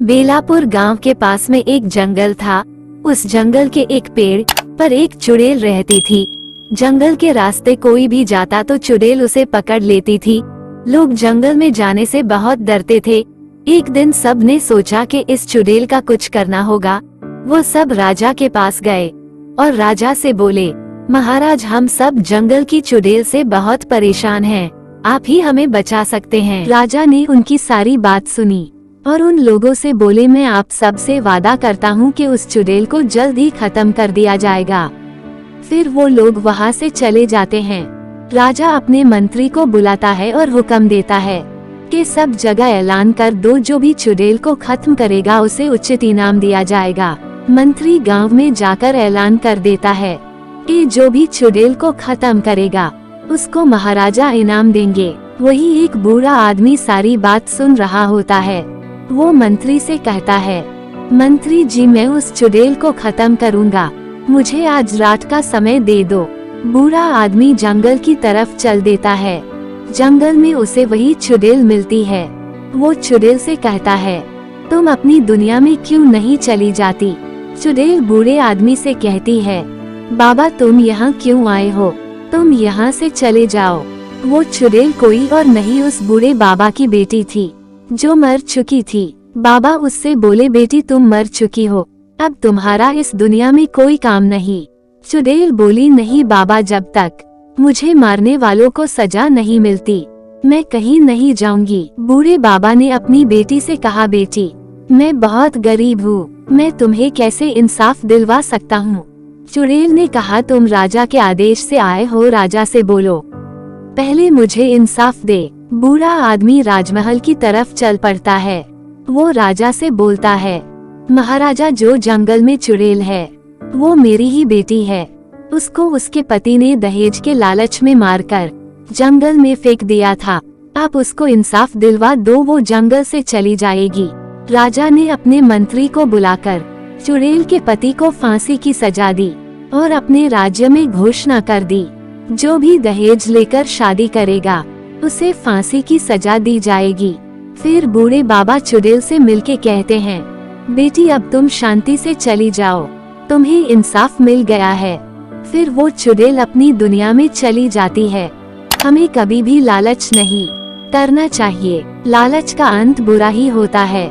बेलापुर गांव के पास में एक जंगल था। उस जंगल के एक पेड़ पर एक चुड़ैल रहती थी। जंगल के रास्ते कोई भी जाता तो चुड़ैल उसे पकड़ लेती थी। लोग जंगल में जाने से बहुत डरते थे। एक दिन सब ने सोचा कि इस चुड़ैल का कुछ करना होगा। वो सब राजा के पास गए और राजा से बोले, महाराज, हम सब जंगल की चुड़ैल से बहुत परेशान हैं। आप ही हमें बचा सकते हैं। राजा ने उनकी सारी बात सुनी और उन लोगों से बोले, मैं आप सब से वादा करता हूँ कि उस चुड़ैल को जल्द ही खत्म कर दिया जाएगा। फिर वो लोग वहाँ से चले जाते हैं। राजा अपने मंत्री को बुलाता है और हुक्म देता है कि सब जगह ऐलान कर दो, जो भी चुड़ैल को खत्म करेगा उसे उचित इनाम दिया जाएगा। मंत्री गांव में जाकर ऐलान कर देता है कि जो भी चुड़ैल को खत्म करेगा उसको महाराजा इनाम देंगे। वही एक बूढ़ा आदमी सारी बात सुन रहा होता है। वो मंत्री से कहता है, मंत्री जी, मैं उस चुड़ैल को खत्म करूँगा, मुझे आज रात का समय दे दो। बूढ़ा आदमी जंगल की तरफ चल देता है। जंगल में उसे वही चुड़ैल मिलती है। वो चुड़ैल से कहता है, तुम अपनी दुनिया में क्यों नहीं चली जाती? चुड़ैल बूढ़े आदमी से कहती है, बाबा, तुम यहाँ क्यों आए हो? तुम यहाँ से चले जाओ। वो चुड़ैल कोई और नहीं, उस बूढ़े बाबा की बेटी थी जो मर चुकी थी। बाबा उससे बोले, बेटी, तुम मर चुकी हो, अब तुम्हारा इस दुनिया में कोई काम नहीं। चुड़ैल बोली, नहीं बाबा, जब तक मुझे मारने वालों को सजा नहीं मिलती मैं कहीं नहीं जाऊंगी। बूढ़े बाबा ने अपनी बेटी से कहा, बेटी, मैं बहुत गरीब हूँ, मैं तुम्हें कैसे इंसाफ दिलवा सकता हूँ? चुड़ैल ने कहा, तुम राजा के आदेश से आए हो, राजा से बोलो, पहले मुझे इंसाफ दे। बूढ़ा आदमी राजमहल की तरफ चल पड़ता है। वो राजा से बोलता है, महाराजा, जो जंगल में चुड़ैल है वो मेरी ही बेटी है। उसको उसके पति ने दहेज के लालच में मारकर जंगल में फेंक दिया था। आप उसको इंसाफ दिलवा दो, वो जंगल से चली जाएगी। राजा ने अपने मंत्री को बुलाकर चुड़ैल के पति को फांसी की सजा दी और अपने राज्य में घोषणा कर दी, जो भी दहेज लेकर शादी करेगा उसे फांसी की सजा दी जाएगी। फिर बूढ़े बाबा चुड़ैल से मिलके कहते हैं, बेटी, अब तुम शांति से चली जाओ, तुम्हें इंसाफ मिल गया है। फिर वो चुड़ैल अपनी दुनिया में चली जाती है। हमें कभी भी लालच नहीं करना चाहिए, लालच का अंत बुरा ही होता है।